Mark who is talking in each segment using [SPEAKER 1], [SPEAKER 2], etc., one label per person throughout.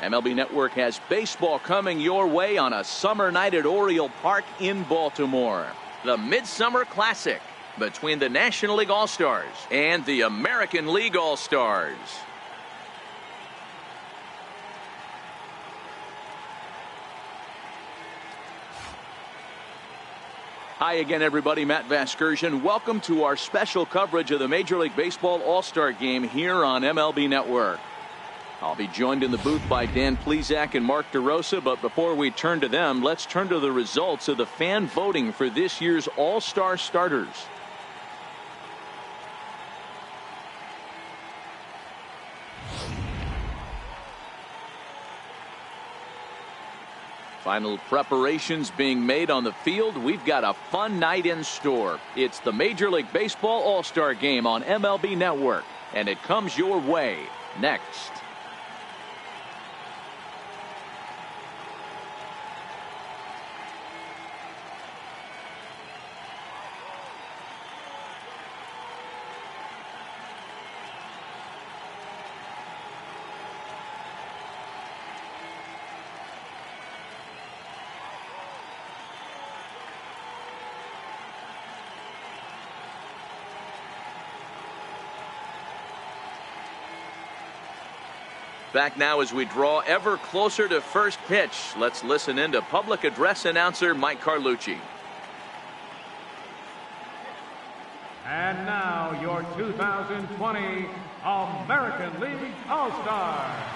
[SPEAKER 1] MLB Network has baseball coming your way on a summer night at Oriole Park in Baltimore. The Midsummer Classic between the National League All-Stars and the American League All-Stars. Hi again, everybody. Matt Vasgersian. Welcome to our special coverage of the Major League Baseball All-Star Game here on MLB Network. I'll be joined in the booth by Dan Plesac and Mark DeRosa, but before we turn to them, let's turn to the results of the fan voting for this year's All-Star starters. Final preparations being made on the field. We've got a fun night in store. It's the Major League Baseball All-Star Game on MLB Network, and it comes your way next. Back now as we draw ever closer to first pitch. Let's listen in to public address announcer Mike Carlucci.
[SPEAKER 2] And now your 2020 American League All-Stars.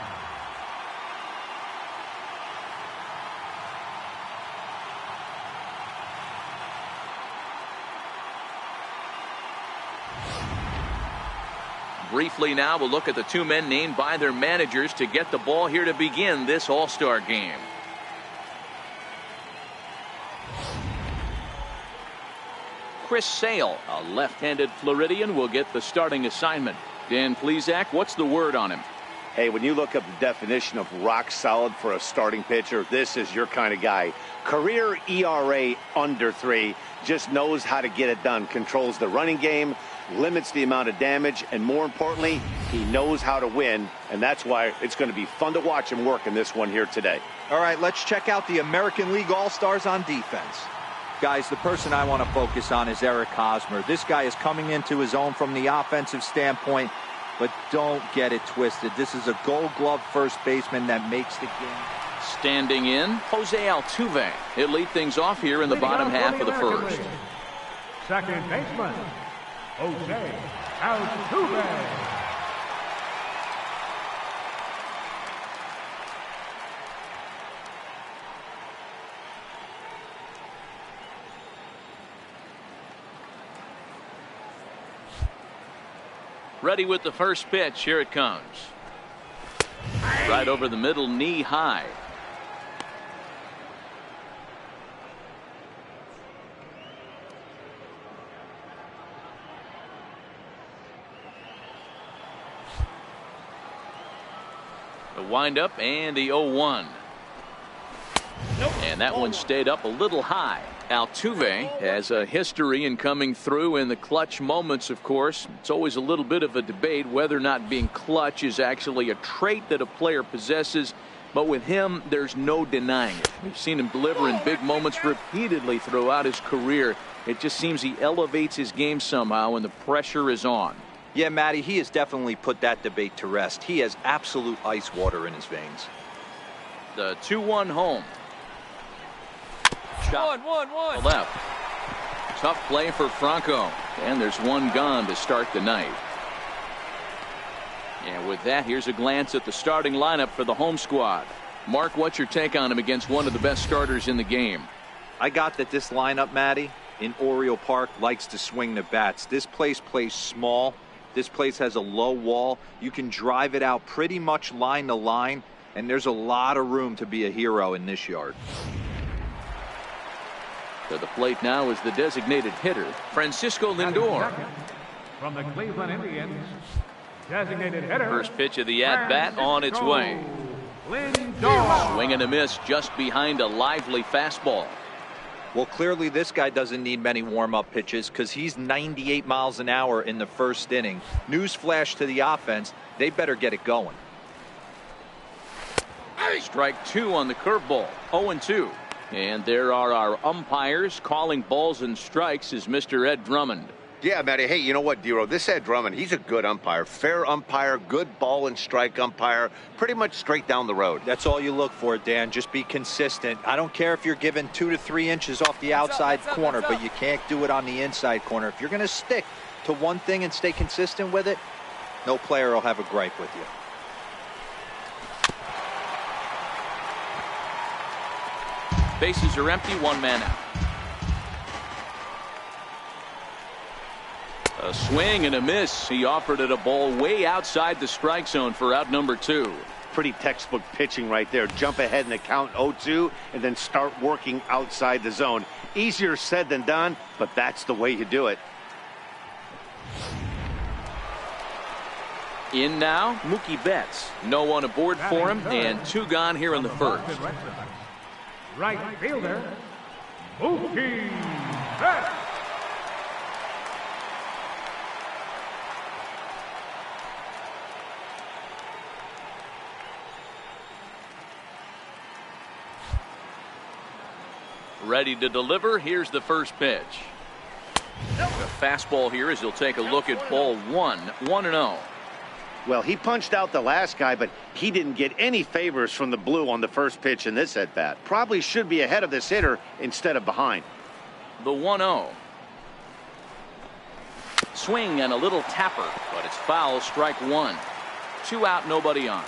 [SPEAKER 1] Briefly now, we'll look at the two men named by their managers to get the ball here to begin this All-Star game. Chris Sale, a left-handed Floridian, will get the starting assignment. Dan Plesac, what's the word on him?
[SPEAKER 3] Hey, when you look up the definition of rock solid for a starting pitcher, this is your kind of guy. Career ERA under 3, just knows how to get it done, controls the running game, limits the amount of damage, and more importantly, he knows how to win, and that's why it's going to be fun to watch him work in this one here today.
[SPEAKER 4] All right, let's check out the American League All-Stars on defense. Guys, the person I want to focus on is Eric Hosmer. This guy is coming into his own from the offensive standpoint, but don't get it twisted. This is a Gold Glove first baseman that makes the game.
[SPEAKER 1] Standing in, Jose Altuve. He'll lead things off here in the bottom half of the first.
[SPEAKER 2] Second baseman, Jose Altuve.
[SPEAKER 1] Ready with the first pitch. Here it comes. Right over the middle, knee high. The windup and the 0-1. And that one stayed up a little high. Altuve has a history in coming through in the clutch moments, of course. It's always a little bit of a debate whether or not being clutch is actually a trait that a player possesses. But with him, there's no denying it. We've seen him deliver in big moments repeatedly throughout his career. It just seems he elevates his game somehow when the pressure is on.
[SPEAKER 4] Yeah, Matty, he has definitely put that debate to rest. He has absolute ice water in his veins.
[SPEAKER 1] The 2-1 home. Shot one. Left. Tough play for Franco. And there's one gone to start the night. And with that, here's a glance at the starting lineup for the home squad. Mark, what's your take on him against one of the best starters in the game?
[SPEAKER 4] I got that this lineup, Matty, in Oriole Park likes to swing the bats. This place plays small. This place has a low wall. You can drive it out pretty much line to line, and there's a lot of room to be a hero in this yard.
[SPEAKER 1] To the plate now is the designated hitter, Francisco Lindor.
[SPEAKER 2] From the Cleveland Indians, designated hitter.
[SPEAKER 1] First pitch of the at-bat on its way.
[SPEAKER 2] Lindor.
[SPEAKER 1] Swing and a miss just behind a lively fastball.
[SPEAKER 4] Well, clearly this guy doesn't need many warm-up pitches because he's 98 miles an hour in the first inning. Newsflash to the offense, they better get it going.
[SPEAKER 1] Strike two on the curveball. 0-2. And there are our umpires calling balls and strikes is Mr. Ed Drummond.
[SPEAKER 3] Yeah, Matty. Hey, you know what, Dero? This Ed Drummond, he's a good umpire. Fair umpire, good ball and strike umpire. Pretty much straight down the road.
[SPEAKER 4] That's all you look for, Dan. Just be consistent. I don't care if you're given 2 to 3 inches off the outside corner, but you can't do it on the inside corner. If you're going to stick to one thing and stay consistent with it, no player will have a gripe with you.
[SPEAKER 1] Bases are empty, one man out. A swing and a miss. He offered it a ball way outside the strike zone for out number 2.
[SPEAKER 3] Pretty textbook pitching right there. Jump ahead in the count 0-2 and then start working outside the zone. Easier said than done, but that's the way you do it.
[SPEAKER 1] In now, Mookie Betts. No one aboard for him, and 2 gone here in the first.
[SPEAKER 2] Right fielder, Mookie Betts.
[SPEAKER 1] Ready to deliver. Here's the first pitch. A fastball here as he'll take a look at ball 1. 1-0.
[SPEAKER 3] Well, he punched out the last guy, but he didn't get any favors from the blue on the first pitch in this at-bat. Probably should be ahead of this hitter instead of behind.
[SPEAKER 1] The 1-0. Swing and a little tapper, but it's foul. Strike 1. 2 out, nobody on.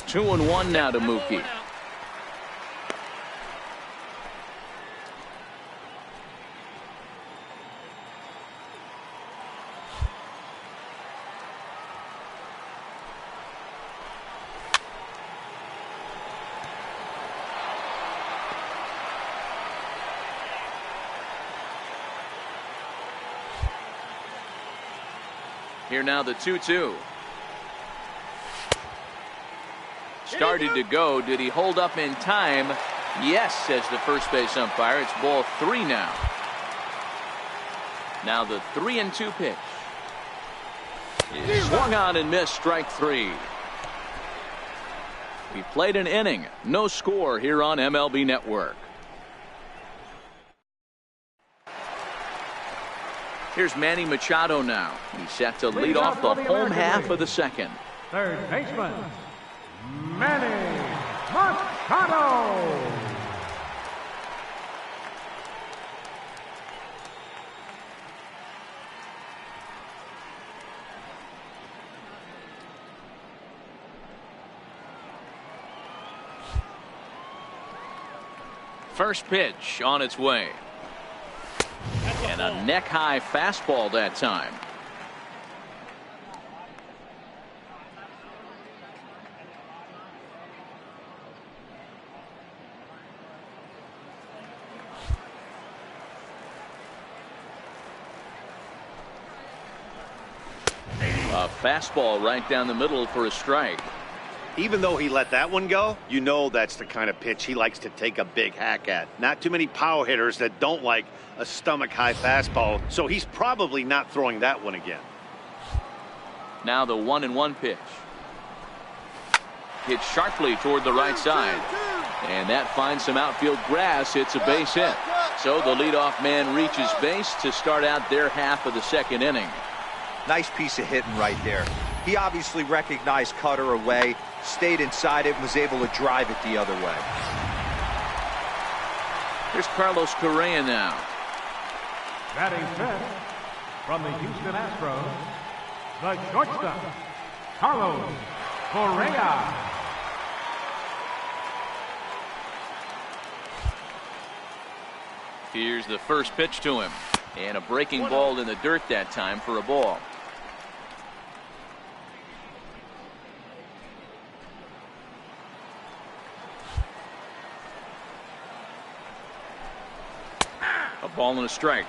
[SPEAKER 1] 2-1 now to Mookie. Here now the 2-2. Started to go. Did he hold up in time? Yes, says the first base umpire. It's ball 3 now. Now the 3-2 pitch. Is swung on and missed. Strike 3. We played an inning. No score here on MLB Network. Here's Manny Machado now. He's set to lead off the home half of the second.
[SPEAKER 2] Third baseman, Manny Machado.
[SPEAKER 1] First pitch on its way. And a neck-high fastball that time. A fastball right down the middle for a strike.
[SPEAKER 3] Even though he let that one go, you know that's the kind of pitch he likes to take a big hack at. Not too many power hitters that don't like a stomach-high fastball, so he's probably not throwing that one again.
[SPEAKER 1] Now the 1-1 pitch. Hit sharply toward the right side. And that finds some outfield grass. It's a base hit. So the leadoff man reaches base to start out their half of the second inning.
[SPEAKER 4] Nice piece of hitting right there. He obviously recognized cutter away, stayed inside it, and was able to drive it the other way.
[SPEAKER 1] Here's Carlos Correa now.
[SPEAKER 2] Batting fifth from the Houston Astros, the shortstop, Carlos Correa.
[SPEAKER 1] Here's the first pitch to him. And a breaking ball in the dirt that time for a ball. A ball and a strike.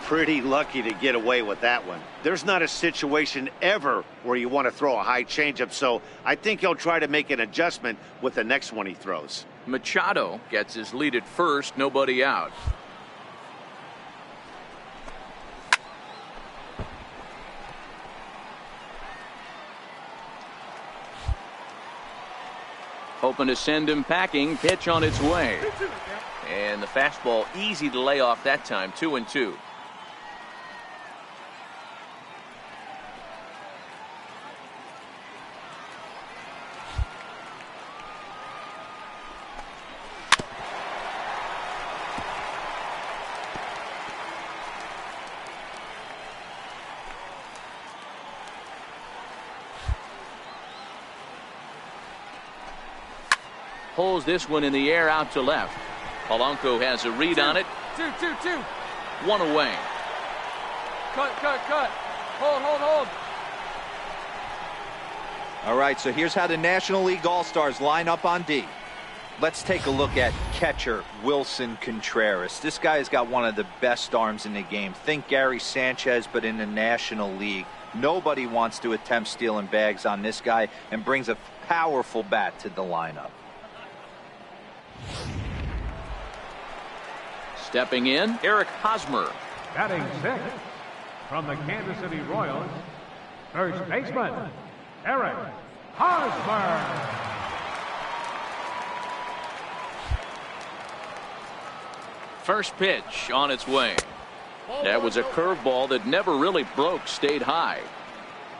[SPEAKER 3] Pretty lucky to get away with that one. There's not a situation ever where you want to throw a high changeup, so I think he'll try to make an adjustment with the next one he throws.
[SPEAKER 1] Machado gets his lead at first, nobody out. Hoping to send him packing. Pitch on its way. And the fastball easy to lay off that time. 2-2. Pulls this one in the air out to left. Polanco has a read on it.
[SPEAKER 5] 2-2-2.
[SPEAKER 1] One away.
[SPEAKER 5] Cut. Hold.
[SPEAKER 4] All right, so here's how the National League All-Stars line up on D. Let's take a look at catcher Wilson Contreras. This guy has got one of the best arms in the game. Think Gary Sanchez, but in the National League. Nobody wants to attempt stealing bags on this guy, and brings a powerful bat to the lineup.
[SPEAKER 1] Stepping in, Eric Hosmer.
[SPEAKER 2] Batting sixth from the Kansas City Royals, first baseman, Eric Hosmer.
[SPEAKER 1] First pitch on its way. That was a curveball that never really broke, stayed high.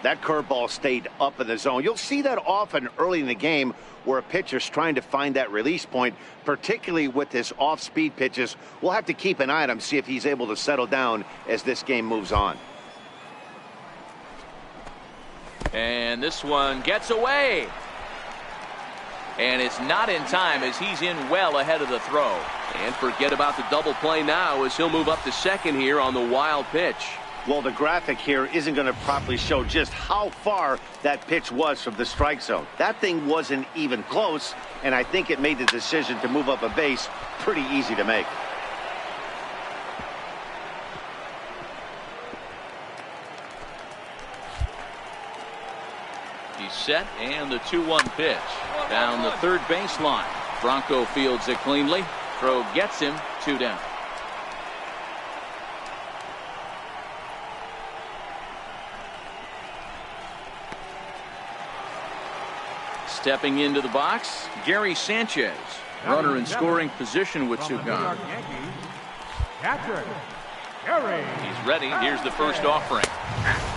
[SPEAKER 3] That curveball stayed up in the zone. You'll see that often early in the game where a pitcher's trying to find that release point, particularly with his off-speed pitches. We'll have to keep an eye on him, see if he's able to settle down as this game moves on.
[SPEAKER 1] And this one gets away. And it's not in time as he's in well ahead of the throw. And forget about the double play now as he'll move up to second here on the wild pitch.
[SPEAKER 3] Well, the graphic here isn't going to properly show just how far that pitch was from the strike zone. That thing wasn't even close, and I think it made the decision to move up a base pretty easy to make.
[SPEAKER 1] He's set, and the 2-1 pitch. Down the third baseline. Bronco fields it cleanly. Throw gets him, 2 down. Stepping into the box, Gary Sanchez. Runner in scoring position with 2 gone.
[SPEAKER 2] Catcher, Gary.
[SPEAKER 1] He's ready. Here's the first offering.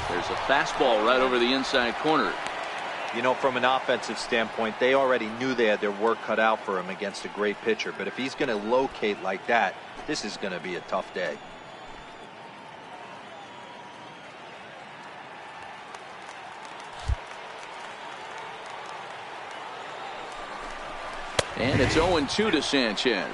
[SPEAKER 1] There's a fastball right over the inside corner.
[SPEAKER 4] You know, from an offensive standpoint, they already knew they had their work cut out for him against a great pitcher. But if he's going to locate like that, this is going to be a tough day.
[SPEAKER 1] And it's 0-2 to Sanchez.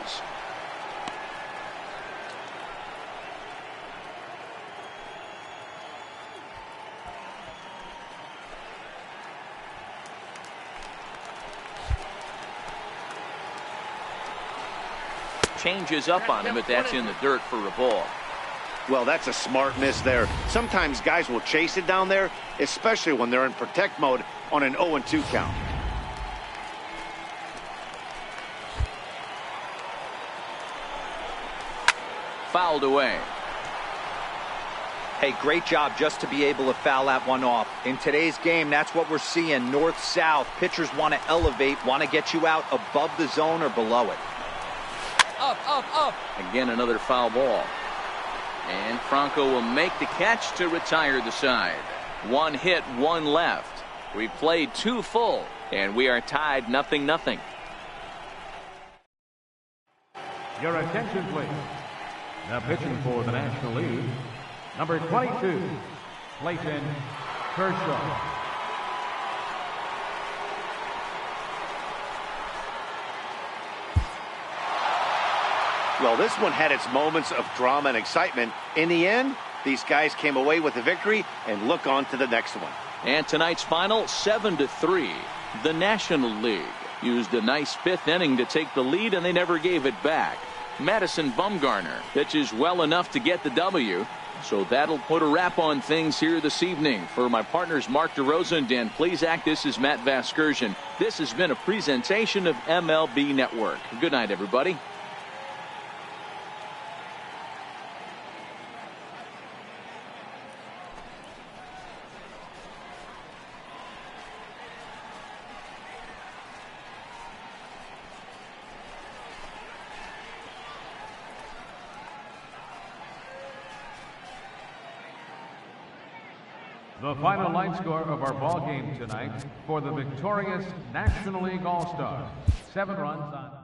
[SPEAKER 1] Changes up on him, but that's in the dirt for a ball.
[SPEAKER 3] Well, that's a smart miss there. Sometimes guys will chase it down there, especially when they're in protect mode on an 0-2 count.
[SPEAKER 1] Fouled away.
[SPEAKER 4] Hey, great job just to be able to foul that one off. In today's game, that's what we're seeing. North-south. Pitchers want to elevate, want to get you out above the zone or below it.
[SPEAKER 5] Up.
[SPEAKER 1] Again, another foul ball. And Franco will make the catch to retire the side. 1 hit, 1 left. We played 2 full, and we are tied 0-0.
[SPEAKER 2] Your attention, please. Now pitching for the National League, number 22, Clayton Kershaw.
[SPEAKER 3] Well, this one had its moments of drama and excitement. In the end, these guys came away with a victory and look on to the next one.
[SPEAKER 1] And tonight's final, 7-3. The National League used a nice 5th inning to take the lead, and they never gave it back. Madison Bumgarner pitches well enough to get the W. So that'll put a wrap on things here this evening. For my partners Mark DeRosa and Dan Plesac, this is Matt Vasgersian. This has been a presentation of MLB Network. Good night, everybody.
[SPEAKER 2] The final line score of our ball game tonight for the victorious National League All-Stars. 7 runs on...